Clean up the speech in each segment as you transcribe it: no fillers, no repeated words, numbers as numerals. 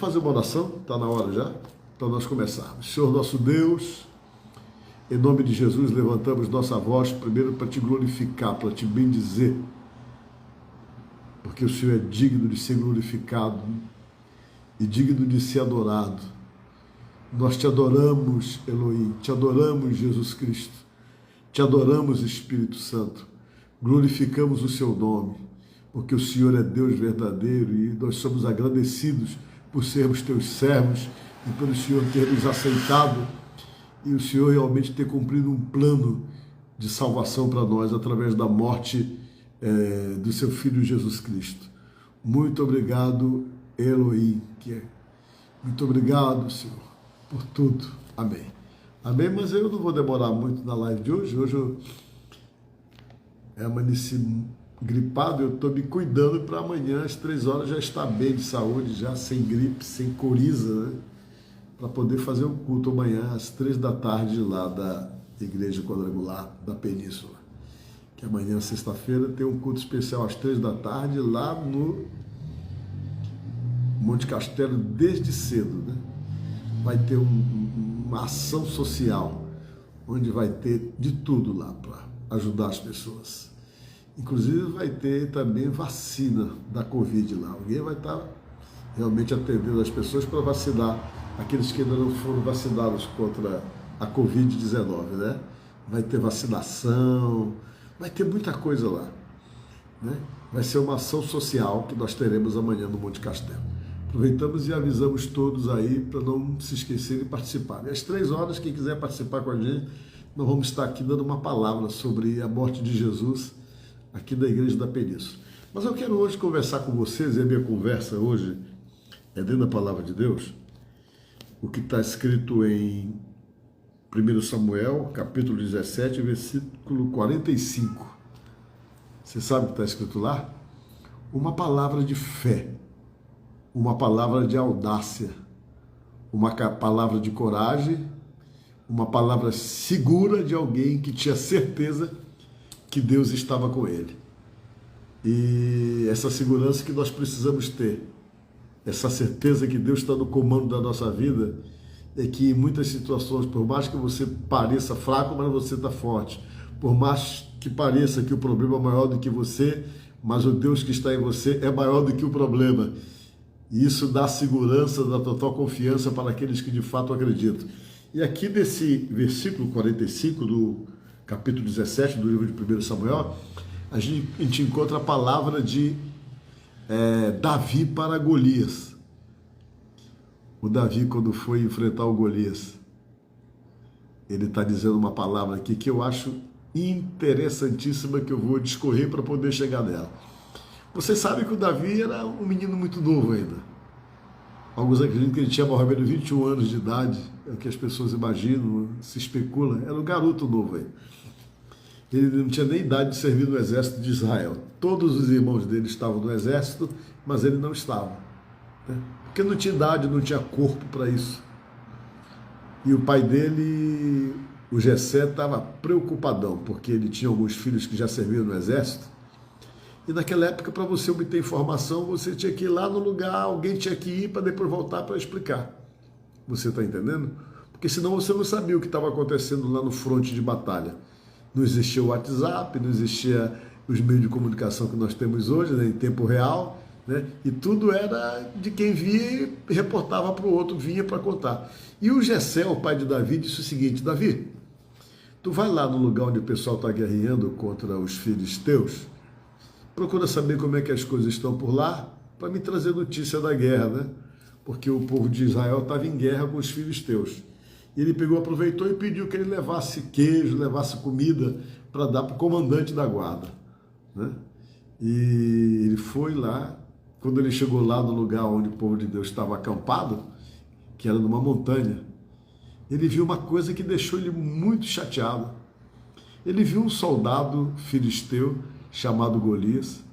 fazer uma oração? Está na hora já? Então nós começarmos. Senhor nosso Deus, em nome de Jesus, levantamos nossa voz primeiro para te glorificar, para te bendizer, porque o Senhor é digno de ser glorificado e digno de ser adorado. Nós te adoramos, Elohim, te adoramos, Jesus Cristo, te adoramos, Espírito Santo, glorificamos o seu nome, porque o Senhor é Deus verdadeiro e nós somos agradecidos por sermos teus servos e pelo Senhor ter nos aceitado e o Senhor realmente ter cumprido um plano de salvação para nós através da morte do seu Filho Jesus Cristo. Muito obrigado, Elohim, muito obrigado, Senhor, por tudo. Amém. Amém, mas eu não vou demorar muito na live de hoje. Hoje eu amanheci gripado, eu estou me cuidando para amanhã às 3 horas já estar bem de saúde, já sem gripe, sem coriza, né? Para poder fazer um culto amanhã às 3 da tarde lá da Igreja Quadrangular da Península. Que amanhã, sexta-feira, tem um culto especial às 3 da tarde lá no Monte Castelo desde cedo, né? Vai ter uma ação social, onde vai ter de tudo lá para ajudar as pessoas. Inclusive vai ter também vacina da Covid lá. Alguém vai estar realmente atendendo as pessoas para vacinar aqueles que ainda não foram vacinados contra a Covid-19, né? Vai ter vacinação, vai ter muita coisa lá, né? Vai ser uma ação social que nós teremos amanhã no Monte Castelo. Aproveitamos e avisamos todos aí para não se esquecerem de participar. E às 3 horas, quem quiser participar com a gente, nós vamos estar aqui dando uma palavra sobre a morte de Jesus aqui da Igreja da Península. Mas eu quero hoje conversar com vocês, e a minha conversa hoje é dentro da Palavra de Deus, o que está escrito em 1 Samuel, capítulo 17, versículo 45. Você sabe o que está escrito lá? Uma palavra de fé, uma palavra de audácia, uma palavra de coragem, uma palavra segura de alguém que tinha certeza que Deus estava com ele. E essa segurança que nós precisamos ter, essa certeza que Deus está no comando da nossa vida, é que em muitas situações, por mais que você pareça fraco, mas você está forte. Por mais que pareça que o problema é maior do que você, mas o Deus que está em você é maior do que o problema. E isso dá segurança, dá total confiança para aqueles que de fato acreditam. E aqui nesse versículo 45 do capítulo 17 do livro de 1 Samuel, a gente encontra a palavra de Davi para Golias. O Davi, quando foi enfrentar o Golias, ele está dizendo uma palavra aqui que eu acho interessantíssima, que eu vou discorrer para poder chegar nela. Vocês sabem que o Davi era um menino muito novo ainda. Alguns acreditam que ele tinha mais ou menos 21 anos de idade, é o que as pessoas imaginam, se especula. Era um garoto novo ainda. Ele não tinha nem idade de servir no exército de Israel. Todos os irmãos dele estavam no exército, mas ele não estava, né? Porque não tinha idade, não tinha corpo para isso. E o pai dele, o Jessé, estava preocupadão, porque ele tinha alguns filhos que já serviam no exército. E naquela época, para você obter informação, você tinha que ir lá no lugar, alguém tinha que ir para depois voltar para explicar. Você está entendendo? Porque senão você não sabia o que estava acontecendo lá no fronte de batalha. Não existia o WhatsApp, não existia os meios de comunicação que nós temos hoje, né, em tempo real, né, e tudo era de quem via e reportava para o outro, vinha para contar. E o Jessé, o pai de Davi, disse o seguinte: Davi, tu vai lá no lugar onde o pessoal está guerreando contra os filisteus, procura saber como é que as coisas estão por lá, para me trazer notícia da guerra, né? Porque o povo de Israel estava em guerra com os filisteus. E ele pegou, aproveitou e pediu que ele levasse queijo, levasse comida para dar para o comandante da guarda, né? E ele foi lá. Quando ele chegou lá no lugar onde o povo de Deus estava acampado, que era numa montanha, ele viu uma coisa que deixou ele muito chateado. Ele viu um soldado filisteu chamado Golias,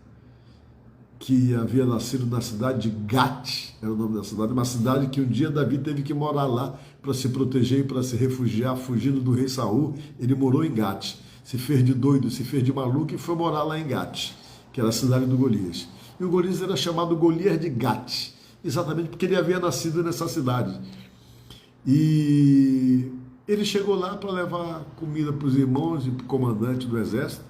que havia nascido na cidade de Gate, era o nome da cidade, uma cidade que um dia Davi teve que morar lá para se proteger e para se refugiar, fugindo do rei Saul. Ele morou em Gate, se fez de doido, se fez de maluco e foi morar lá em Gate, que era a cidade do Golias. E o Golias era chamado Golias de Gate. exatamente porque ele havia nascido nessa cidade. E ele chegou lá para levar comida para os irmãos e para o comandante do exército.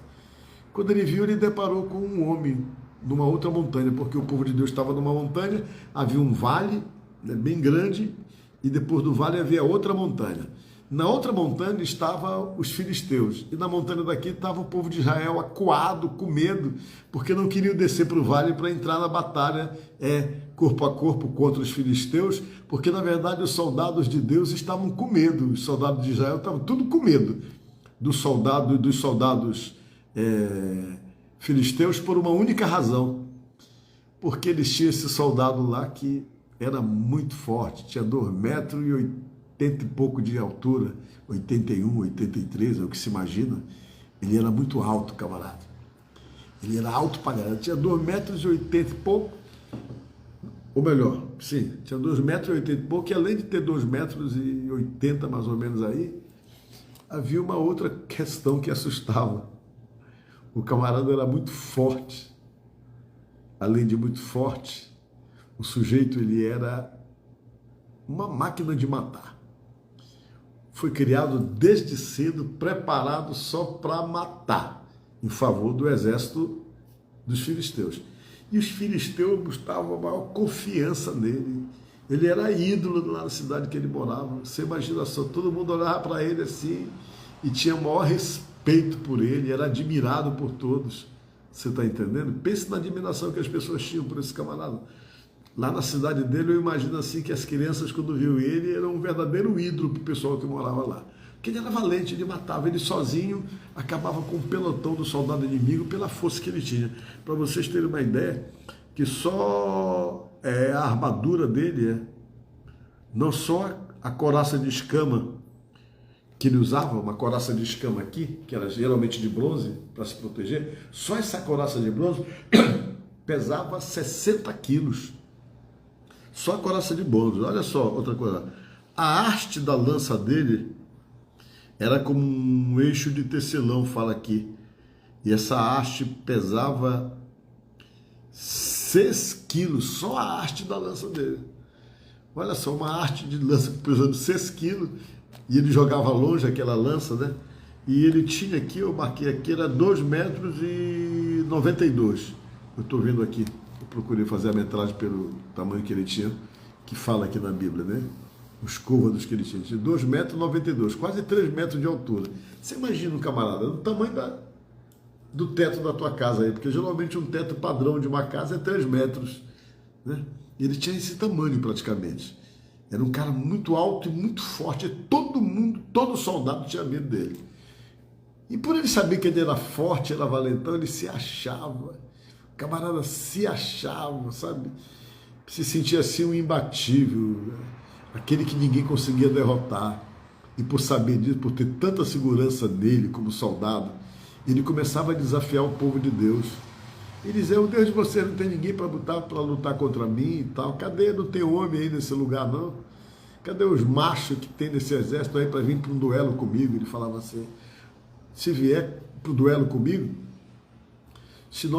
Quando ele viu, ele deparou com um homem numa outra montanha, porque o povo de Deus estava numa montanha, havia um vale, né, bem grande, e depois do vale havia outra montanha. Na outra montanha estavam os filisteus, e na montanha daqui estava o povo de Israel acuado, com medo, porque não queriam descer para o vale para entrar na batalha corpo a corpo contra os filisteus, porque na verdade os soldados de Deus estavam com medo, os soldados de Israel estavam tudo com medo dos soldados filisteus, por uma única razão, porque eles tinham esse soldado lá que era muito forte, tinha 2,80 e pouco de altura, 81, 83, é o que se imagina. Ele era muito alto, camarada. Ele era alto pra caramba, tinha 2,80 e pouco, ou melhor, sim, tinha 2,80 e pouco, e além de ter 2,80 mais ou menos aí, havia uma outra questão que assustava. O camarada era muito forte. Além de muito forte, o sujeito ele era uma máquina de matar. Foi criado desde cedo, preparado só para matar, em favor do exército dos filisteus. E os filisteus buscavam a maior confiança nele. Ele era ídolo lá na cidade que ele morava. Você imagina só, todo mundo olhava para ele assim e tinha o maior respeito por ele, era admirado por todos. Você está entendendo? Pense na admiração que as pessoas tinham por esse camarada. Lá na cidade dele, eu imagino assim que as crianças, quando viu ele, eram um verdadeiro ídolo para o pessoal que morava lá. Porque ele era valente, ele matava, ele sozinho acabava com o pelotão do soldado inimigo pela força que ele tinha. Para vocês terem uma ideia, que só a armadura dele, não só a couraça de escama que ele usava, uma couraça de escama aqui, que era geralmente de bronze, para se proteger, só essa couraça de bronze pesava 60 quilos. Só a couraça de bronze. Olha só, outra coisa. A haste da lança dele era como um eixo de tecelão, fala aqui. E essa haste pesava 6 quilos, só a haste da lança dele. Olha só, uma haste de lança pesando 6 quilos, e ele jogava longe aquela lança, né? E ele tinha aqui, eu marquei aqui, era 2,92 metros. Eu estou vendo aqui, eu procurei fazer a metragem pelo tamanho que ele tinha, que fala aqui na Bíblia, né? Os côvados que ele tinha, 2,92 metros, quase 3 metros de altura. Você imagina um camarada, do tamanho do teto da tua casa aí, porque geralmente um teto padrão de uma casa é 3 metros, né? Ele tinha esse tamanho praticamente. Era um cara muito alto e muito forte. Todo mundo, todo soldado tinha medo dele. E por ele saber que ele era forte, era valentão, ele se achava. O camarada se achava, sabe? Se sentia assim um imbatível, aquele que ninguém conseguia derrotar. E por saber disso, por ter tanta segurança nele como soldado, ele começava a desafiar o povo de Deus. Ele dizia, o Deus de vocês não tem ninguém para lutar contra mim e tal. Cadê? Não tem homem aí nesse lugar, não. Cadê os machos que tem nesse exército aí para vir para um duelo comigo? Ele falava assim, se vier para o duelo comigo, se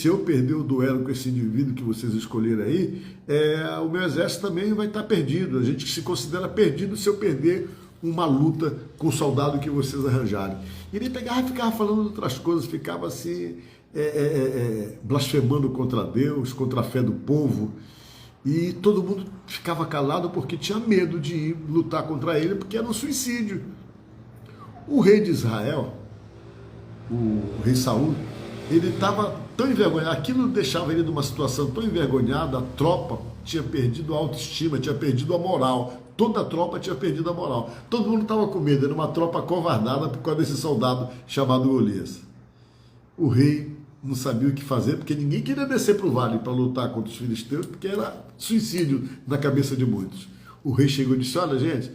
eu perder o duelo com esse indivíduo que vocês escolheram aí, o meu exército também vai estar perdido. A gente se considera perdido se eu perder uma luta com o soldado que vocês arranjarem. E ele pegava e ficava falando de outras coisas, ficava assim, blasfemando contra Deus, contra a fé do povo. E todo mundo ficava calado porque tinha medo de ir lutar contra ele, porque era um suicídio. O rei de Israel, o rei Saul, ele estava tão envergonhado, aquilo deixava ele numa situação tão envergonhada, a tropa tinha perdido a autoestima, tinha perdido a moral, toda a tropa tinha perdido a moral, todo mundo estava com medo, era uma tropa covardada por causa desse soldado chamado Golias. O rei não sabia o que fazer, porque ninguém queria descer para o vale para lutar contra os filisteus, porque era suicídio na cabeça de muitos. O rei chegou e disse, olha gente,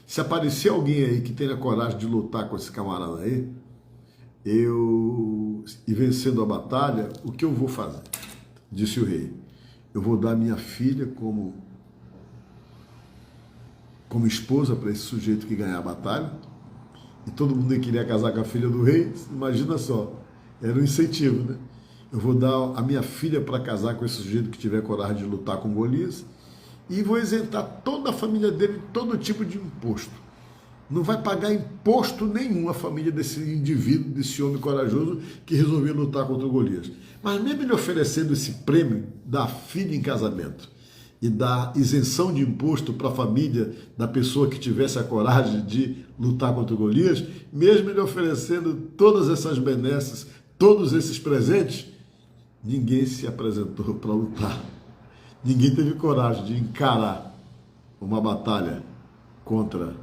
se aparecer alguém aí que tenha coragem de lutar com esse camarada aí, e vencendo a batalha, o que eu vou fazer? Disse o rei, eu vou dar minha filha como esposa para esse sujeito que ganhar a batalha, e todo mundo queria casar com a filha do rei, imagina só, era um incentivo, né? eu vou dar a minha filha para casar com esse sujeito que tiver coragem de lutar com Golias, e vou isentar toda a família dele de todo tipo de imposto. Não vai pagar imposto nenhum a família desse indivíduo, desse homem corajoso que resolveu lutar contra o Golias. Mas mesmo ele oferecendo esse prêmio da filha em casamento e da isenção de imposto para a família da pessoa que tivesse a coragem de lutar contra o Golias, mesmo ele oferecendo todas essas benesses, todos esses presentes, ninguém se apresentou para lutar. Ninguém teve coragem de encarar uma batalha contra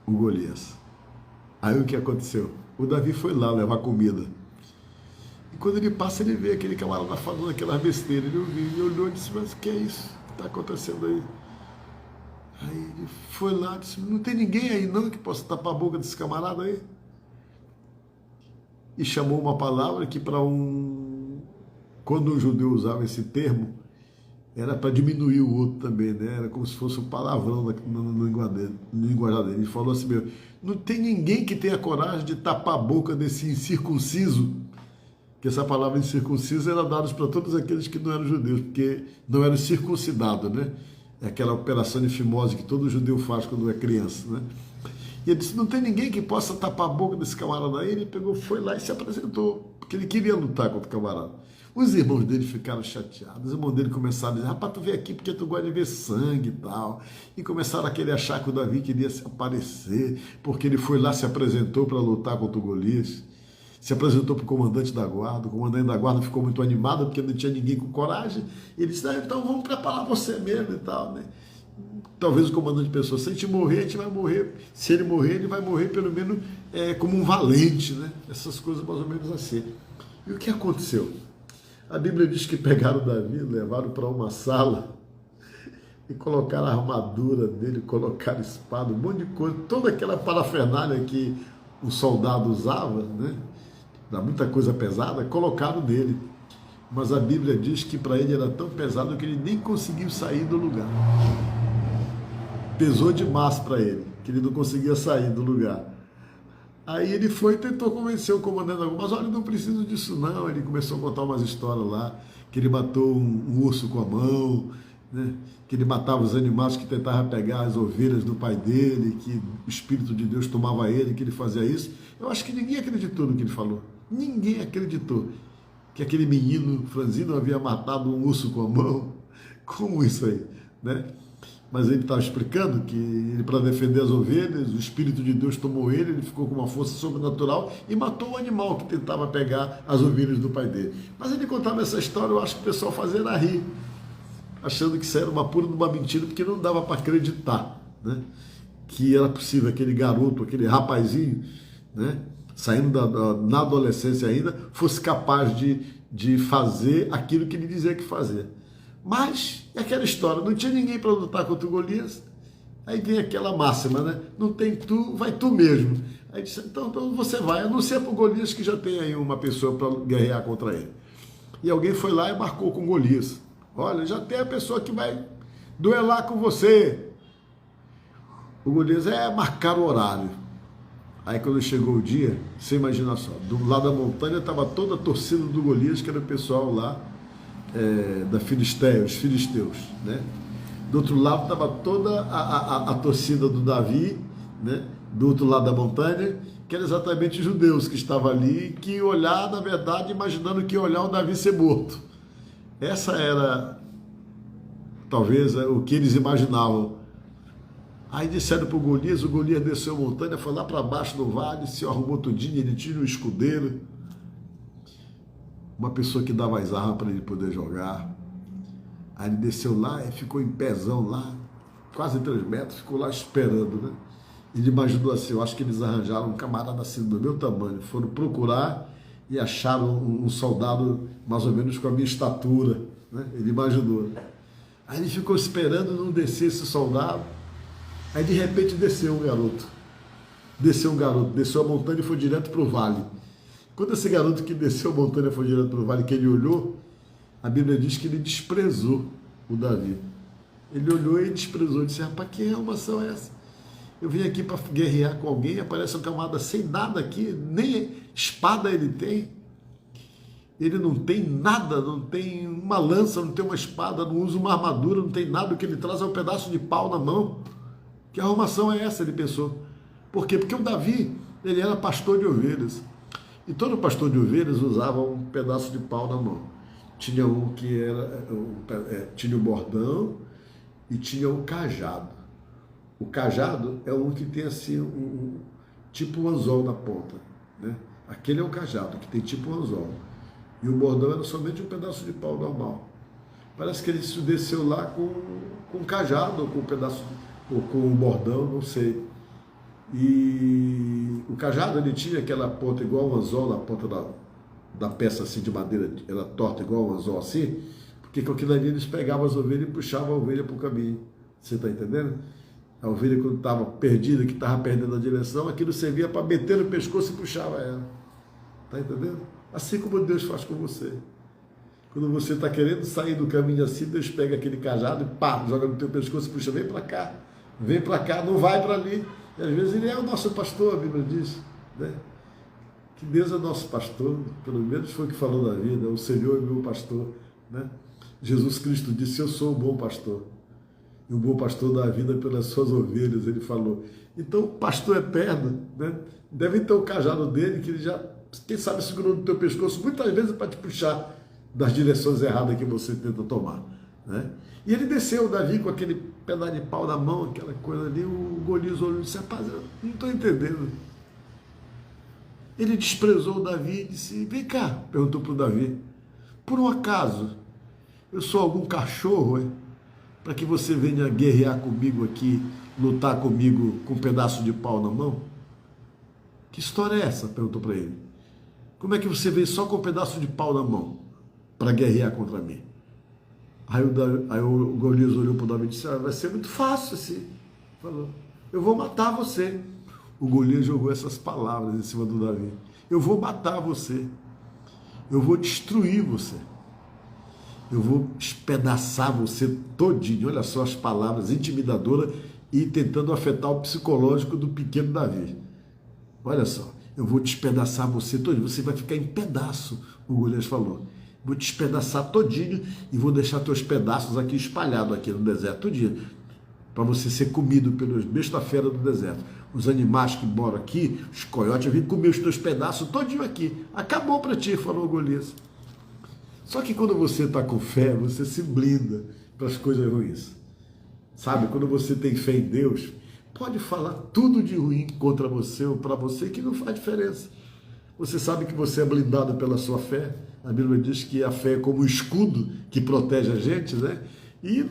o Golias. Aí o que aconteceu? O Davi foi lá levar comida. E quando ele passa, ele vê aquele camarada falando aquelas besteiras. Ele olhou e disse, mas o que é isso que está acontecendo aí? Aí ele foi lá e disse, não tem ninguém aí não que possa tapar a boca desse camarada aí? E chamou uma palavra que quando um judeu usava esse termo, era para diminuir o outro também, né? Era como se fosse um palavrão no linguajar dele. Ele falou assim mesmo, não tem ninguém que tenha coragem de tapar a boca desse incircunciso, que essa palavra incircunciso era dada para todos aqueles que não eram judeus, porque não eram circuncidados, né? É aquela operação de fimose que todo judeu faz quando é criança, né? E ele disse, não tem ninguém que possa tapar a boca desse camarada aí. Ele pegou, foi lá e se apresentou, porque ele queria lutar contra o camarada. Os irmãos dele ficaram chateados, os irmãos dele começaram a dizer, rapaz, tu veio aqui porque tu gosta de ver sangue e tal. E começaram a querer achar que o Davi queria se aparecer, porque ele foi lá, se apresentou para lutar contra o Golias, se apresentou para o comandante da guarda. O comandante da guarda ficou muito animado, porque não tinha ninguém com coragem. E ele disse, então vamos preparar você mesmo e tal, né? Talvez o comandante pensou, se a gente morrer, a gente vai morrer. Se ele morrer, ele vai morrer pelo menos como um valente, né? Essas coisas mais ou menos assim. E o que aconteceu? A Bíblia diz que pegaram Davi, levaram para uma sala e colocaram a armadura dele, colocaram espada, um monte de coisa, toda aquela parafernália que o soldado usava, né? Dá muita coisa pesada, colocaram nele. Mas a Bíblia diz que para ele era tão pesado que ele nem conseguiu sair do lugar. Pesou demais para ele, que ele não conseguia sair do lugar. Aí ele foi e tentou convencer o comandante, mas olha, não preciso disso não. Ele começou a contar umas histórias lá, que ele matou um urso com a mão, né? Que ele matava os animais que tentavam pegar as ovelhas do pai dele, que o Espírito de Deus tomava ele, que ele fazia isso. Eu acho que ninguém acreditou no que ele falou. Ninguém acreditou que aquele menino franzino havia matado um urso com a mão. Como isso aí, né? Mas ele estava explicando que ele, para defender as ovelhas, o Espírito de Deus tomou ele, ele ficou com uma força sobrenatural e matou o animal que tentava pegar as ovelhas do pai dele. Mas ele contava essa história, eu acho que o pessoal fazia era rir, achando que isso era uma pura de uma mentira, porque não dava para acreditar, né? Que era possível aquele garoto, aquele rapazinho, né? Saindo na adolescência ainda, fosse capaz de fazer aquilo que ele dizia que fazia. Mas é aquela história, não tinha ninguém para lutar contra o Golias. Aí vem aquela máxima, né? Não tem tu, vai tu mesmo. Aí disse, então você vai, a não ser para o Golias que já tem aí uma pessoa para guerrear contra ele. E alguém foi lá e marcou com o Golias. Olha, já tem a pessoa que vai duelar com você. O Golias marcar o horário. Aí quando chegou o dia, você imagina só, do lado da montanha estava toda a torcida do Golias, que era o pessoal lá, da Filisteia, os filisteus, né? Do outro lado estava toda a torcida do Davi, né? Do outro lado da montanha, que eram exatamente os judeus que estavam ali, que iam olhar, na verdade, imaginando que ia olhar o Davi ser morto. Essa era, talvez, o que eles imaginavam. Aí disseram para o Golias desceu a montanha, foi lá para baixo do vale, se arrumou tudinho, ele tinha um escudeiro, uma pessoa que dava as armas para ele poder jogar. Aí ele desceu lá e ficou em pezão lá, quase 3 metros, ficou lá esperando, né? Ele imaginou assim, eu acho que eles arranjaram um camarada assim do meu tamanho, foram procurar e acharam um soldado mais ou menos com a minha estatura, né? Ele imaginou. Aí ele ficou esperando não descer esse soldado. Aí de repente desceu um garoto, desceu a montanha e foi direto para o vale. Quando esse garoto que desceu a montanha foi direto para o vale, que ele olhou, a Bíblia diz que ele desprezou o Davi. Ele olhou e desprezou, disse, rapaz, que armação é essa? Eu vim aqui para guerrear com alguém, aparece um camarada sem nada aqui, nem espada ele tem. Ele não tem nada, não tem uma lança, não tem uma espada, não usa uma armadura, não tem nada. O que ele traz é um pedaço de pau na mão. Que arrumação é essa, ele pensou. Por quê? Porque o Davi, ele era pastor de ovelhas. E todo pastor de ovelhas usava um pedaço de pau na mão. Tinha um que era, tinha o bordão e tinha o cajado. O cajado é um que tem assim, tipo um anzol na ponta, né? Aquele é o cajado, que tem tipo um anzol. E o bordão era somente um pedaço de pau normal. Parece que ele se desceu lá com cajado, ou com um pedaço, ou com um bordão, não sei. E o cajado, ele tinha aquela ponta igual um anzol, na ponta da peça assim de madeira, era torta igual um anzol assim, porque com aquilo ali eles pegavam as ovelhas e puxavam a ovelha para o caminho. Você está entendendo? A ovelha, quando estava perdida, que estava perdendo a direção, aquilo servia para meter no pescoço e puxava ela. Está entendendo? Assim como Deus faz com você. Quando você está querendo sair do caminho assim, Deus pega aquele cajado e pá, joga no teu pescoço e puxa, vem para cá, não vai para ali. E às vezes ele é o nosso pastor, a Bíblia diz, né? Que Deus é nosso pastor, pelo menos foi o que falou na vida, o Senhor é meu pastor, né? Jesus Cristo disse, eu sou o bom pastor. E o bom pastor dá a vida pelas suas ovelhas, ele falou. Então, o pastor eterno, né? Deve ter o cajado dele, que ele já, quem sabe, segurou no teu pescoço, muitas vezes para te puxar das direções erradas que você tenta tomar, né? E ele desceu, o Davi, com aquele pedaço de pau na mão, aquela coisa ali, o Golias olhou e disse, rapaz, eu não estou entendendo. Ele desprezou o Davi e disse, vem cá, perguntou para o Davi, por um acaso, eu sou algum cachorro, para que você venha guerrear comigo aqui, lutar comigo com um pedaço de pau na mão? Que história é essa? Perguntou para ele. Como é que você veio só com um pedaço de pau na mão para guerrear contra mim? Aí o Golias olhou para o Davi e disse, vai ser muito fácil assim. Falou, eu vou matar você. O Golias jogou essas palavras em cima do Davi. Eu vou matar você. Eu vou destruir você. Eu vou espedaçar você todinho. Olha só as palavras intimidadoras e tentando afetar o psicológico do pequeno Davi. Olha só, eu vou despedaçar você todinho. Você vai ficar em pedaço, o Golias falou. Vou te espedaçar todinho e vou deixar teus pedaços aqui espalhados aqui no deserto todinho, para você ser comido pelos besta-fera do deserto. Os animais que moram aqui, os coiotes, vêm comer os teus pedaços todinho aqui. Acabou para ti, falou o Golias. Só que quando você está com fé, você se blinda para as coisas ruins. Sabe, quando você tem fé em Deus, pode falar tudo de ruim contra você ou para você que não faz diferença. Você sabe que você é blindado pela sua fé. A Bíblia diz que a fé é como um escudo que protege a gente, né? E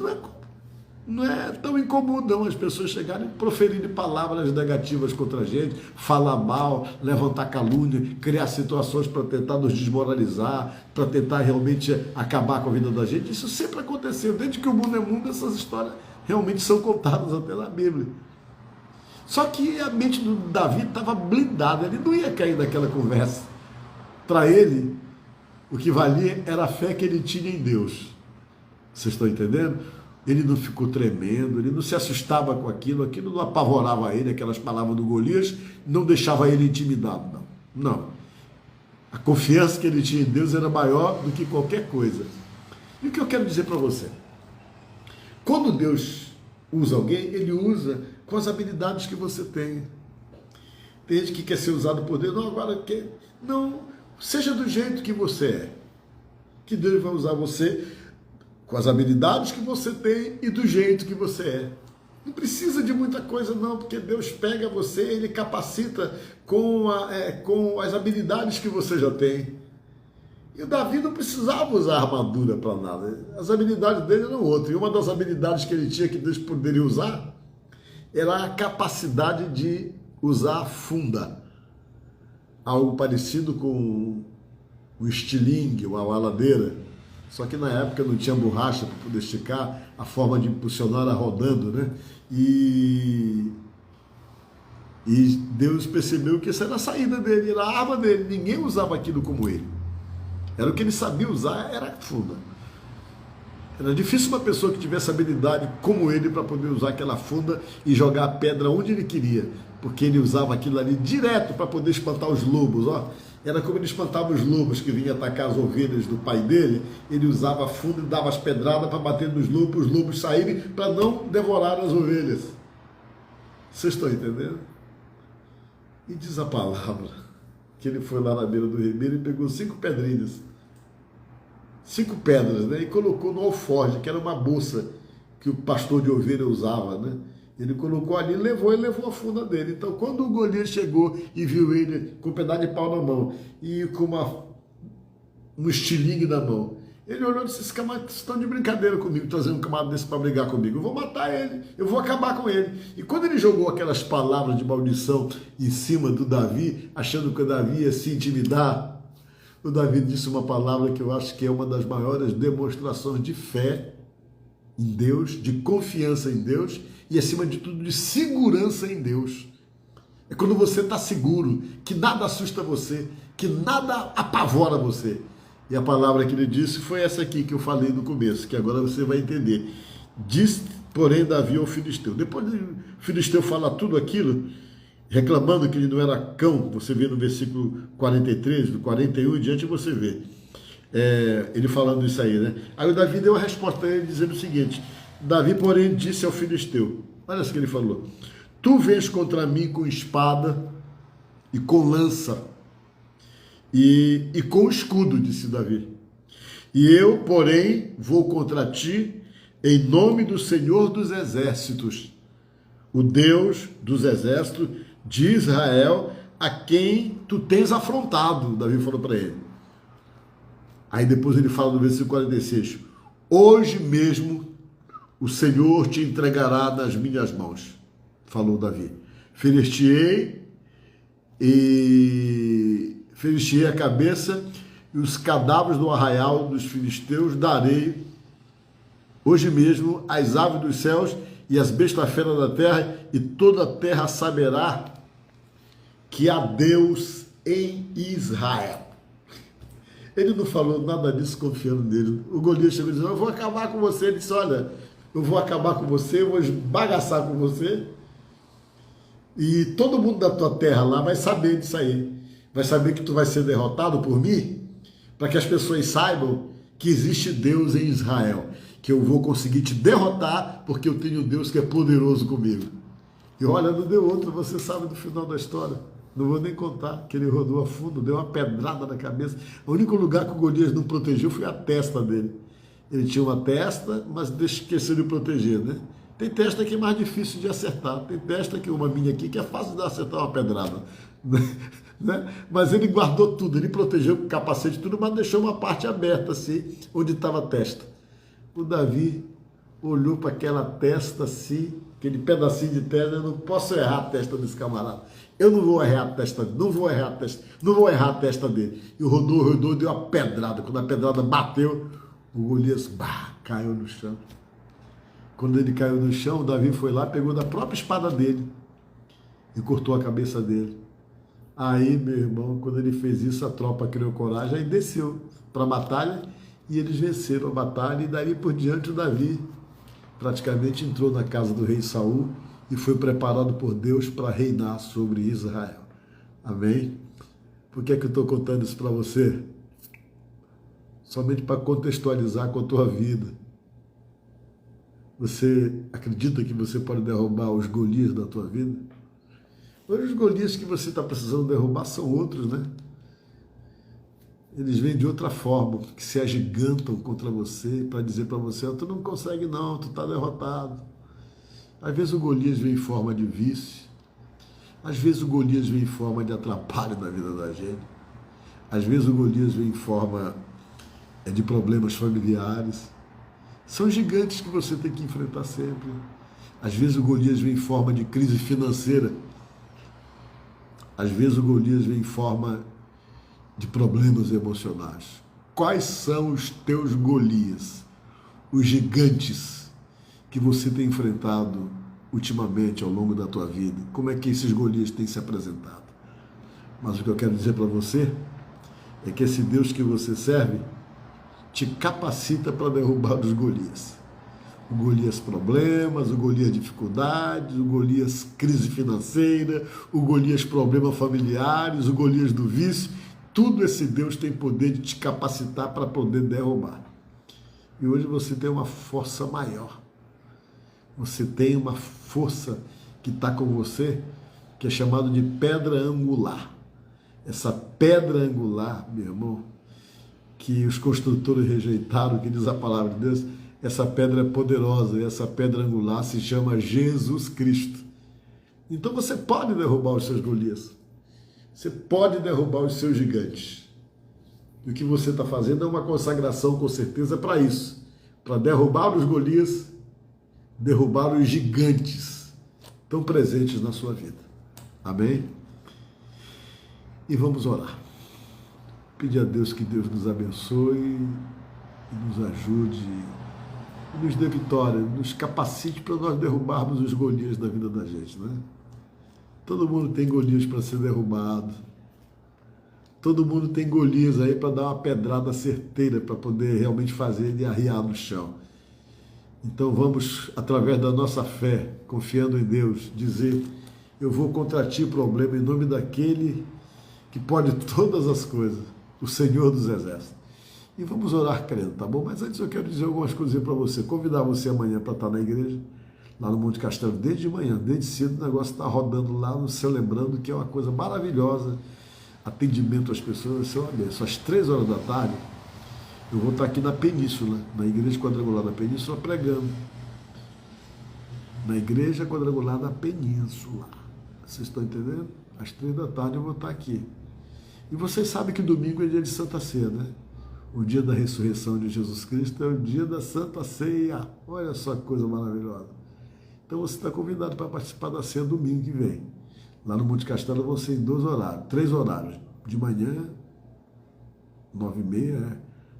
não é tão incomum não as pessoas chegarem proferindo palavras negativas contra a gente, falar mal, levantar calúnia, criar situações para tentar nos desmoralizar, para tentar realmente acabar com a vida da gente. Isso sempre aconteceu. Desde que o mundo é mundo, essas histórias realmente são contadas até na Bíblia. Só que a mente do Davi estava blindada, ele não ia cair naquela conversa. Para ele, o que valia era a fé que ele tinha em Deus. Vocês estão entendendo? Ele não ficou tremendo, ele não se assustava com aquilo não apavorava ele, aquelas palavras do Golias, não deixava ele intimidado, não. Não. A confiança que ele tinha em Deus era maior do que qualquer coisa. E o que eu quero dizer para você? Quando Deus usa alguém, ele usa com as habilidades que você tem. Tem gente que quer ser usado por Deus, não, agora quer. Não, seja do jeito que você é. Que Deus vai usar você com as habilidades que você tem e do jeito que você é. Não precisa de muita coisa não, porque Deus pega você, Ele capacita com as habilidades que você já tem. E o Davi não precisava usar armadura para nada. As habilidades dele eram outras. E uma das habilidades que ele tinha, que Deus poderia usar, era a capacidade de usar funda. Algo parecido com um estilingue, uma aladeira. Só que na época não tinha borracha para poder esticar, a forma de impulsionar era rodando, né? E Deus percebeu que essa era a saída dele, era a arma dele. Ninguém usava aquilo como ele. Era o que ele sabia usar, era funda. Era difícil uma pessoa que tivesse habilidade como ele para poder usar aquela funda e jogar a pedra onde ele queria, porque ele usava aquilo ali direto para poder espantar os lobos, ó. Era como ele espantava os lobos que vinham atacar as ovelhas do pai dele. Ele usava a funda e dava as pedradas para bater nos lobos, os lobos saírem para não devorar as ovelhas. Vocês estão entendendo? E diz a palavra que ele foi lá na beira do ribeiro e pegou 5 pedrinhas, 5 pedras, né? E colocou no alforje, que era uma bolsa que o pastor de ovelha usava, né? Ele colocou ali, levou a funda dele. Então, quando o Golias chegou e viu ele com um pedaço de pau na mão e com um estilingue na mão, ele olhou e disse: esses camaradas estão de brincadeira comigo, trazendo um camarada desse para brigar comigo. Eu vou matar ele, eu vou acabar com ele. E quando ele jogou aquelas palavras de maldição em cima do Davi, achando que o Davi ia se intimidar, o Davi disse uma palavra que eu acho que é uma das maiores demonstrações de fé em Deus, de confiança em Deus e, acima de tudo, de segurança em Deus. É quando você está seguro, que nada assusta você, que nada apavora você. E a palavra que ele disse foi essa aqui que eu falei no começo, que agora você vai entender. Diz, porém, Davi ao filisteu. Depois o filisteu fala tudo aquilo, reclamando que ele não era cão, você vê no versículo 43, do 41 em diante, você vê. Ele falando isso aí, né? Aí o Davi deu a resposta a ele, dizendo o seguinte: Davi, porém, disse ao filisteu, olha o que ele falou: tu vens contra mim com espada e com lança e com escudo, disse Davi, e eu, porém, vou contra ti em nome do Senhor dos Exércitos, o Deus dos Exércitos de Israel, a quem tu tens afrontado. Davi falou para ele. Aí depois ele fala no versículo 46, hoje mesmo o Senhor te entregará nas minhas mãos, falou Davi. Ferir-te-ei a cabeça e os cadáveres do arraial dos filisteus darei hoje mesmo às aves dos céus e às bestas feras da terra, e toda a terra saberá que há Deus em Israel. Ele não falou nada disso confiando nele. O Golias chegou e disse: eu vou acabar com você. Ele disse: olha, eu vou acabar com você, eu vou esbagaçar com você, e todo mundo da tua terra lá vai saber disso aí. Vai saber que tu vai ser derrotado por mim, para que as pessoas saibam que existe Deus em Israel, que eu vou conseguir te derrotar, porque eu tenho Deus que é poderoso comigo. E olha, não deu outra, você sabe do final da história. Não vou nem contar, que ele rodou a fundo, deu uma pedrada na cabeça. O único lugar que o Golias não protegeu foi a testa dele. Ele tinha uma testa, mas esqueceu de proteger, né? Tem testa que é mais difícil de acertar. Tem testa que uma minha aqui, que é fácil de acertar uma pedrada. Né? Mas ele guardou tudo, ele protegeu com o capacete tudo, mas deixou uma parte aberta assim, onde estava a testa. O Davi olhou para aquela testa assim, aquele pedacinho de testa: eu não posso errar a testa desse camarada. Eu não vou errar a testa dele, não vou errar a testa dele. E o rodou, deu uma pedrada. Quando a pedrada bateu, o Golias caiu no chão. Quando ele caiu no chão, o Davi foi lá, pegou da própria espada dele e cortou a cabeça dele. Aí, meu irmão, quando ele fez isso, a tropa criou coragem, aí desceu para a batalha e eles venceram a batalha. E daí por diante o Davi praticamente entrou na casa do rei Saul e foi preparado por Deus para reinar sobre Israel. Amém? Por que é que eu estou contando isso para você? Somente para contextualizar com a tua vida. Você acredita que você pode derrubar os Golias da tua vida? Hoje os Golias que você está precisando derrubar são outros, né? Eles vêm de outra forma, que se agigantam contra você para dizer para você: tu não consegue não, tu está derrotado. Às vezes o Golias vem em forma de vício, às vezes o Golias vem em forma de atrapalho na vida da gente, às vezes o Golias vem em forma de problemas familiares. São gigantes que você tem que enfrentar sempre. Às vezes o Golias vem em forma de crise financeira, às vezes o Golias vem em forma de problemas emocionais. Quais são os teus Golias, os gigantes que você tem enfrentado ultimamente ao longo da tua vida? Como é que esses Golias têm se apresentado? Mas o que eu quero dizer para você é que esse Deus que você serve te capacita para derrubar os Golias. O Golias problemas, o Golias dificuldades, o Golias crise financeira, o Golias problemas familiares, o Golias do vício. tudo esse Deus tem poder de te capacitar para poder derrubar. E hoje você tem uma força maior. Você tem uma força que está com você, que é chamado de pedra angular. Essa pedra angular, meu irmão, que os construtores rejeitaram, que diz a palavra de Deus, essa pedra é poderosa, e essa pedra angular se chama Jesus Cristo. Então você pode derrubar os seus Golias. Você pode derrubar os seus gigantes. E o que você está fazendo é uma consagração, com certeza, para isso. Para derrubar os Golias, derrubar os gigantes tão presentes na sua vida. Amém? E vamos orar. Pedir a Deus que Deus nos abençoe e nos ajude, e nos dê vitória, nos capacite para nós derrubarmos os Golias da vida da gente, né? Todo mundo tem Golias para ser derrubado. Todo mundo tem Golias aí para dar uma pedrada certeira, para poder realmente fazer ele arriar no chão. Então vamos, através da nossa fé, confiando em Deus, dizer: eu vou contra ti, problema, em nome daquele que pode todas as coisas, o Senhor dos Exércitos. E vamos orar crendo, tá bom? Mas antes eu quero dizer algumas coisas para você, convidar você amanhã para estar na igreja, lá no Monte Castelo, desde manhã, desde cedo, o negócio está rodando lá, nos celebrando, que é uma coisa maravilhosa, atendimento às pessoas, vai ser uma bênção. Às 3 horas da tarde, eu vou estar aqui na Península, na Igreja Quadrangular da Península, pregando. Na Igreja Quadrangular da Península. Vocês estão entendendo? Às 3 da tarde eu vou estar aqui. E vocês sabem que domingo é dia de Santa Ceia, né? O dia da ressurreição de Jesus Cristo é o dia da Santa Ceia. Olha só que coisa maravilhosa. Então você está convidado para participar da ceia domingo que vem. Lá no Monte Castelo vão ser em 3 horários. De manhã, 9h30,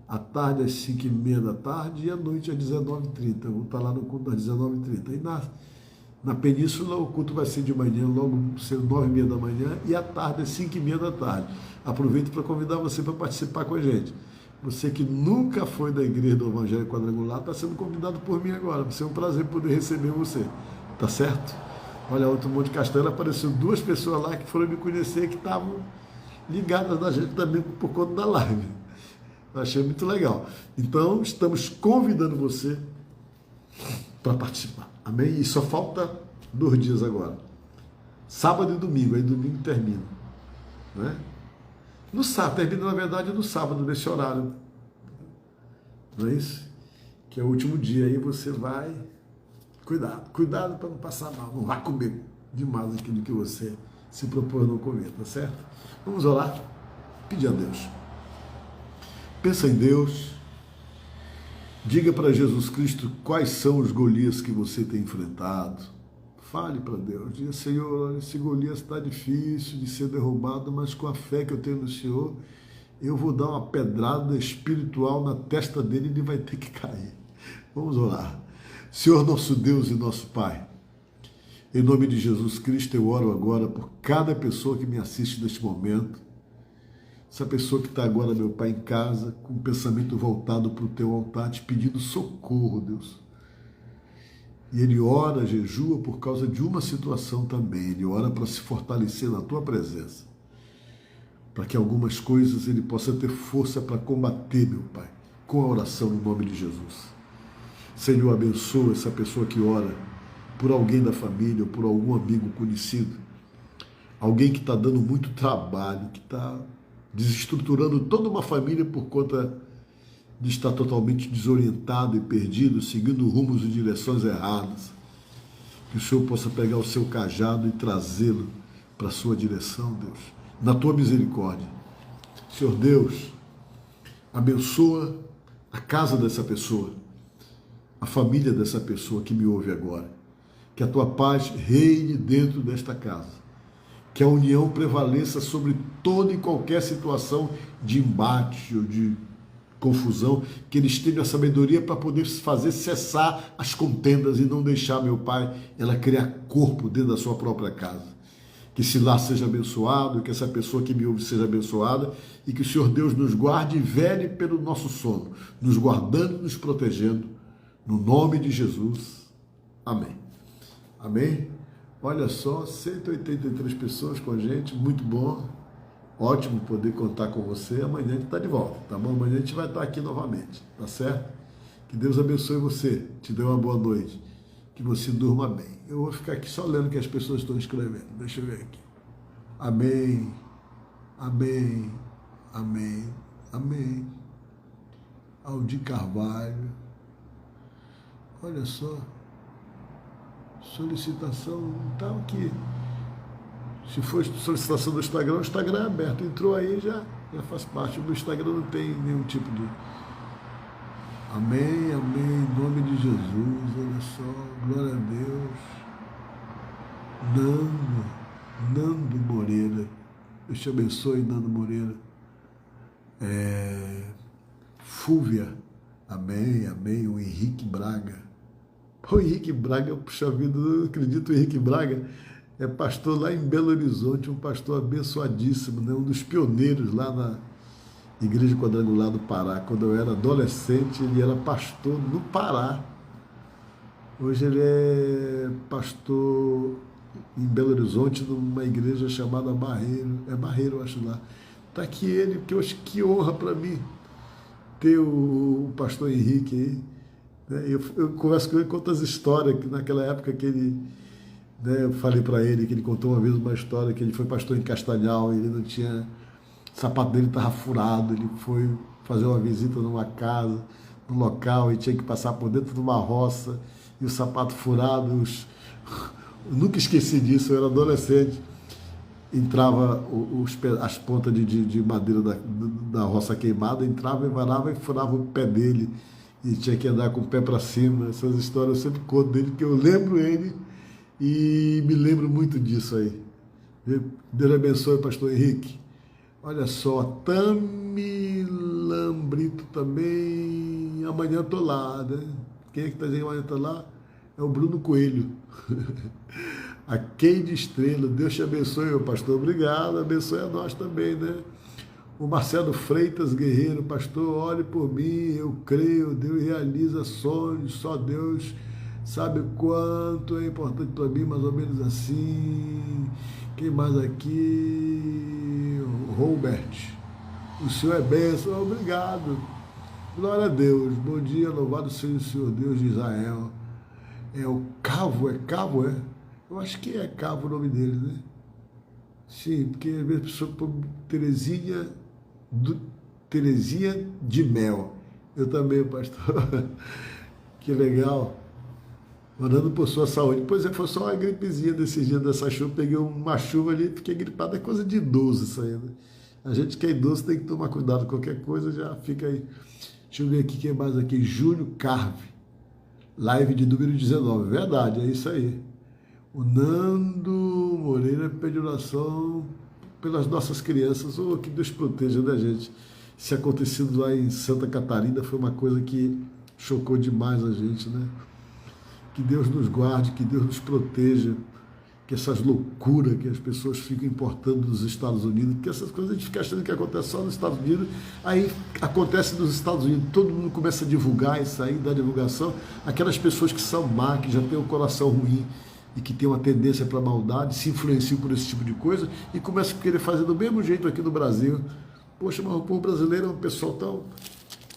à tarde às 5h30 da tarde e à noite às 19h30. Eu vou estar lá no culto às 19h30. E na Península o culto vai ser de manhã, logo sendo 9h30 da manhã, e à tarde às 5h30 da tarde. Aproveito para convidar você para participar com a gente. Você que nunca foi da Igreja do Evangelho Quadrangular, está sendo convidado por mim agora. Vai ser um prazer poder receber você. Tá certo? Olha, outro Monte Castelo, apareceu 2 pessoas lá que foram me conhecer, que estavam ligadas na gente também por conta da live. Eu achei muito legal. Então, estamos convidando você para participar. Amém? E só falta 2 dias agora. Sábado e domingo. Aí domingo termina. Né? No sábado, termina na verdade no sábado, nesse horário. Não é isso? Que é o último dia. Aí você vai... Cuidado para não passar mal. Não vá comer demais aquilo que você se propôs não comer, tá certo? Vamos orar? Pedir a Deus. Pensa em Deus. Diga para Jesus Cristo quais são os Golias que você tem enfrentado. Fale para Deus. Diga: Senhor, esse Golias está difícil de ser derrubado, mas com a fé que eu tenho no Senhor, eu vou dar uma pedrada espiritual na testa dele e ele vai ter que cair. Vamos orar. Senhor, nosso Deus e nosso Pai, em nome de Jesus Cristo, eu oro agora por cada pessoa que me assiste neste momento. Essa pessoa que está agora, meu Pai, em casa, com o pensamento voltado para o teu altar, te pedindo socorro, Deus. E ele ora, jejua por causa de uma situação também. Ele ora para se fortalecer na tua presença, para que algumas coisas ele possa ter força para combater, meu Pai, com a oração em nome de Jesus. Senhor, abençoa essa pessoa que ora por alguém da família ou por algum amigo conhecido, alguém que está dando muito trabalho, que está desestruturando toda uma família por conta de estar totalmente desorientado e perdido, seguindo rumos e direções erradas. Que o Senhor possa pegar o seu cajado e trazê-lo para a sua direção, Deus, na tua misericórdia. Senhor Deus, abençoa a casa dessa pessoa, a família dessa pessoa que me ouve agora. Que a tua paz reine dentro desta casa. Que a união prevaleça sobre toda e qualquer situação de embate ou de confusão. Que eles tenham a sabedoria para poder fazer cessar as contendas e não deixar, meu Pai, ela criar corpo dentro da sua própria casa. Que esse lar seja abençoado, que essa pessoa que me ouve seja abençoada e que o Senhor Deus nos guarde e vele pelo nosso sono, nos guardando e nos protegendo. No nome de Jesus. Amém. Amém? Olha só, 183 pessoas com a gente, muito bom. Ótimo poder contar com você. Amanhã a gente está de volta, tá bom? Amanhã a gente vai estar aqui novamente, tá certo? Que Deus abençoe você, te dê uma boa noite, que você durma bem. Eu vou ficar aqui só lendo o que as pessoas estão escrevendo. Deixa eu ver aqui. Amém, amém, amém, amém. Aldir Carvalho. Olha só. Solicitação, então aqui. Se for solicitação do Instagram, o Instagram é aberto. Entrou aí, já faz parte. No Instagram não tem nenhum tipo de... Amém, amém, em nome de Jesus, olha só, glória a Deus. Nando Moreira, Deus te abençoe, Nando Moreira. Fúvia, amém, amém, o Henrique Braga. O Henrique Braga, puxa vida, eu não acredito, o Henrique Braga é pastor lá em Belo Horizonte, um pastor abençoadíssimo, né? Um dos pioneiros lá na Igreja Quadrangular do Pará. Quando eu era adolescente, ele era pastor no Pará. Hoje ele é pastor em Belo Horizonte, numa igreja chamada Barreiro. É Barreiro, eu acho lá. Está aqui ele, porque eu acho que honra para mim ter o pastor Henrique aí. Né? Eu converso com ele, conto as histórias, que naquela época que ele... Né, eu falei para ele que ele contou uma vez uma história que ele foi pastor em Castanhal, ele não tinha... O sapato dele estava furado, ele foi fazer uma visita numa casa, num local, e tinha que passar por dentro de uma roça, e o sapato furado, eu nunca esqueci disso, eu era adolescente, entrava as pontas de madeira da roça queimada, entrava e varava e furava o pé dele, e tinha que andar com o pé para cima. Essas histórias eu sempre conto dele, porque eu lembro ele e me lembro muito disso aí. Deus abençoe, pastor Henrique. Olha só, Tami Lambrito também. Amanhã estou lá, né? Quem é que está dizendo amanhã estou lá? É o Bruno Coelho. A Keide Estrela. Deus te abençoe, meu pastor. Obrigado. Abençoe a nós também, né? O Marcelo Freitas Guerreiro. Pastor, ore por mim. Eu creio. Deus realiza sonhos. Só Deus sabe quanto é importante para mim, mais ou menos assim. Quem mais aqui? Robert. O Senhor é bênção. Obrigado. Glória a Deus. Bom dia, louvado seja o Senhor Deus de Israel. É o Cavo, é Cavo, é? Eu acho que é Cavo o nome dele, né? Sim, porque às vezes a pessoa põe Terezinha de Mel. Eu também, pastor. Que legal. Orando por sua saúde. Pois é, foi só uma gripezinha desses dias dessa chuva. Peguei uma chuva ali, fiquei gripado. É coisa de idoso isso aí, né? A gente que é idoso tem que tomar cuidado. Qualquer coisa já fica aí. Deixa eu ver aqui quem mais aqui. Júlio Carve. Live de número 19. Verdade, é isso aí. O Nando Moreira pede oração pelas nossas crianças. Oh, que Deus proteja, né, gente? Se acontecido lá em Santa Catarina foi uma coisa que chocou demais a gente, né? Que Deus nos guarde, que Deus nos proteja, que essas loucuras que as pessoas ficam importando dos Estados Unidos, que essas coisas a gente fica achando que acontece só nos Estados Unidos, aí acontece nos Estados Unidos, todo mundo começa a divulgar isso aí, dar divulgação, aquelas pessoas que são má, que já têm o coração ruim e que têm uma tendência para a maldade, se influenciam por esse tipo de coisa e começam a querer fazer do mesmo jeito aqui no Brasil. Poxa, mas o povo brasileiro é um pessoal tão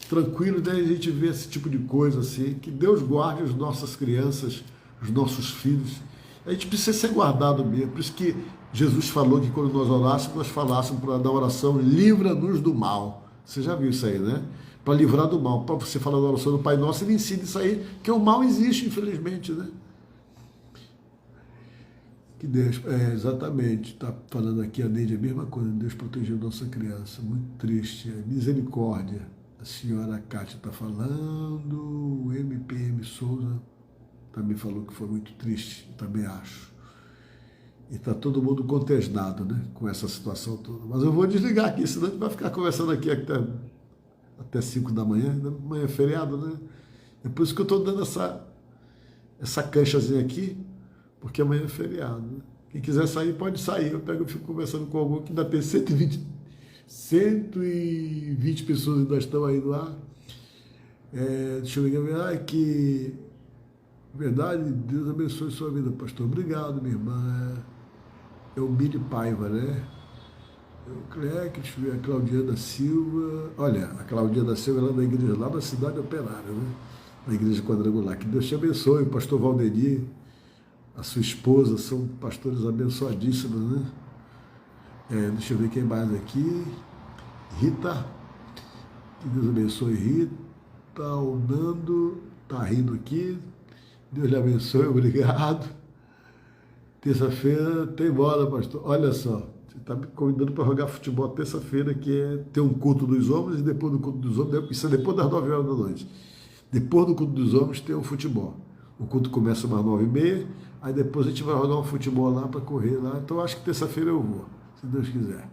tranquilo, né? A gente vê esse tipo de coisa assim. Que Deus guarde as nossas crianças, os nossos filhos. A gente precisa ser guardado mesmo. Por isso que Jesus falou que quando nós orássemos, nós falássemos para dar oração, livra-nos do mal. Você já viu isso aí, né? Para livrar do mal. Para você falar da oração do Pai Nosso, ele ensina isso aí, que o mal existe, infelizmente, né? Que Deus, exatamente, está falando aqui a Neide, a mesma coisa, Deus protegeu nossa criança, muito triste, misericórdia. A senhora Cátia está falando, o MPM Souza também falou que foi muito triste, também acho. E está todo mundo contesnado, né, com essa situação toda. Mas eu vou desligar aqui, senão a gente vai ficar conversando aqui até 5 da manhã, amanhã é feriado, né? É por isso que eu estou dando essa canchazinha aqui, porque amanhã é feriado, né? Quem quiser sair, pode sair. Eu fico conversando com algum que ainda tem 120 pessoas ainda estão aí no ar. Deixa eu ver, que verdade, Deus abençoe sua vida, pastor. Obrigado, minha irmã. É o Miri Paiva, né? O Cleque, deixa eu ver, a Claudiana Silva. Olha, a Claudiana Silva ela é da igreja lá da Cidade Operária, né? Na igreja quadrangular. Que Deus te abençoe, pastor Valdeni, a sua esposa, são pastores abençoadíssimos, né? Deixa eu ver quem mais aqui. Rita, que Deus abençoe, Rita. O Nando tá rindo aqui. Deus lhe abençoe, obrigado. Terça-feira tem bola, pastor. Olha só, você está me convidando para jogar futebol terça-feira, que é ter um culto dos homens, e depois do culto dos homens, isso é depois das 9 horas da noite. Depois do culto dos homens tem um futebol. O culto começa às 9h30, aí depois a gente vai jogar um futebol lá para correr lá. Então acho que terça-feira eu vou, se Deus quiser.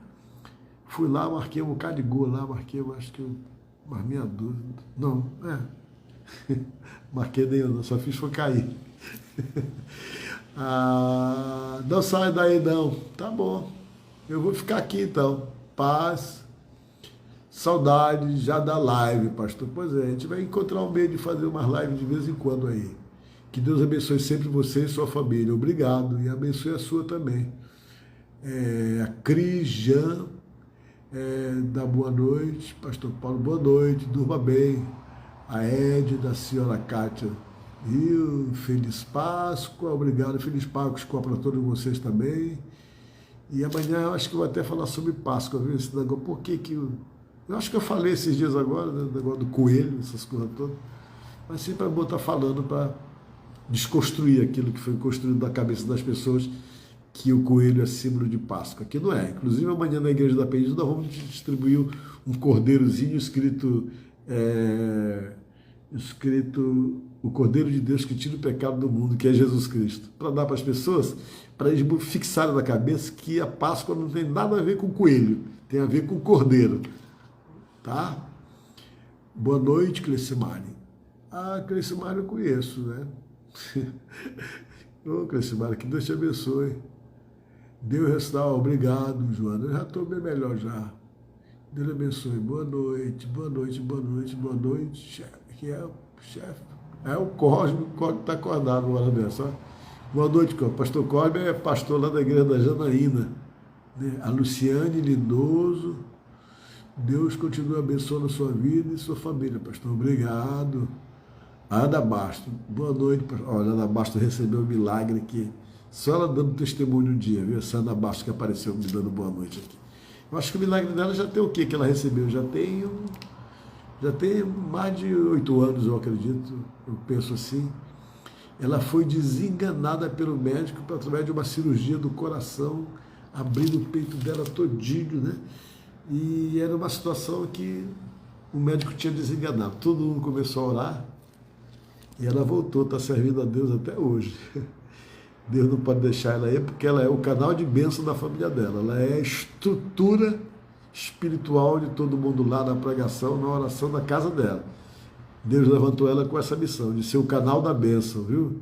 Fui lá, marquei um bocado de gol lá, marquei, acho que umas meia dúzia. Não, marquei nenhum, só fiz foi cair. Não sai daí não. Tá bom. Eu vou ficar aqui então. Paz. Saudade já da live, pastor. Pois é, a gente vai encontrar um meio de fazer umas lives de vez em quando aí. Que Deus abençoe sempre você e sua família. Obrigado. E abençoe a sua também. A Cris Jean dá boa noite. Pastor Paulo, boa noite. Durma bem. A Ed, da senhora Kátia. Rio, Feliz Páscoa, obrigado, Feliz Páscoa para todos vocês também. E amanhã eu acho que eu vou até falar sobre Páscoa, viu? Esse negócio, por que que eu acho que eu falei esses dias agora, né, negócio do coelho, essas coisas todas, mas sempre é bom estar falando para desconstruir aquilo que foi construído na cabeça das pessoas, que o coelho é símbolo de Páscoa, que não é. Inclusive amanhã na Igreja da Península nós vamos distribuir um cordeirozinho escrito o Cordeiro de Deus que tira o pecado do mundo, que é Jesus Cristo, para dar para as pessoas, para eles fixarem na cabeça que a Páscoa não tem nada a ver com o coelho, tem a ver com o cordeiro, tá? Boa noite, Clecimari. Clecimari eu conheço, né? Ô, Clecimari, que Deus te abençoe. Deus restaura, obrigado, Joana, eu já estou bem melhor já. Deus abençoe, boa noite, boa noite, boa noite, boa noite, chefe. Que é o chefe, o Cosme, o Cosme está acordado uma hora dessa. Boa noite, pastor Cosme é pastor lá da igreja da Janaína, né? A Luciane Lindoso, Deus continue abençoando a sua vida e sua família, pastor, obrigado. A Ana Basto, boa noite, pastor. Olha, a Ana Basto recebeu um milagre aqui, só ela dando testemunho um dia, viu? Essa Ana Basto que apareceu me dando boa noite aqui. Eu acho que o milagre dela já tem o que ela recebeu? Já tem mais de 8 anos, eu acredito, eu penso assim. Ela foi desenganada pelo médico através de uma cirurgia do coração, abrindo o peito dela todinho, né? E era uma situação que o médico tinha desenganado. Todo mundo começou a orar e ela voltou, está servindo a Deus até hoje. Deus não pode deixar ela aí, porque ela é o canal de bênção da família dela. Ela é a estrutura espiritual de todo mundo lá na pregação, na oração da casa dela. Deus levantou ela com essa missão, de ser o canal da bênção, viu?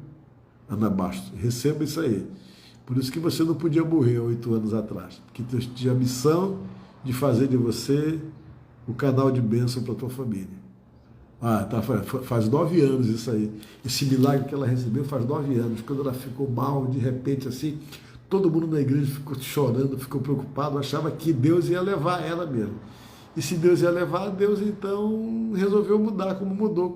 Ana Bastos, receba isso aí. Por isso que você não podia morrer 8 anos atrás, porque Deus tinha a missão de fazer de você o canal de bênção para a tua família. Faz 9 anos isso aí. Esse milagre que ela recebeu faz 9 anos. Quando ela ficou mal, de repente assim, todo mundo na igreja ficou chorando, ficou preocupado, achava que Deus ia levar ela mesmo. E se Deus ia levar, Deus então resolveu mudar, como mudou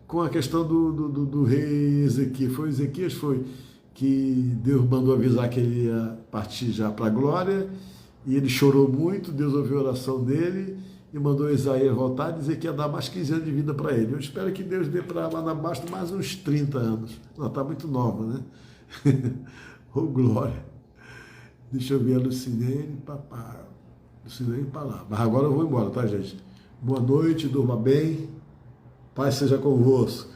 com a questão do rei Ezequias. Foi Ezequias, que Deus mandou avisar que ele ia partir já para a glória, e ele chorou muito, Deus ouviu a oração dele, e mandou Isaías voltar e dizer que ia dar mais 15 anos de vida para ele. Eu espero que Deus dê para Ana Bastos mais uns 30 anos. Ela está muito nova, né? Oh, glória. Deixa eu ver a Lucinene, papai. Lucinene para lá. Mas agora eu vou embora, tá, gente? Boa noite, durma bem. Paz seja convosco.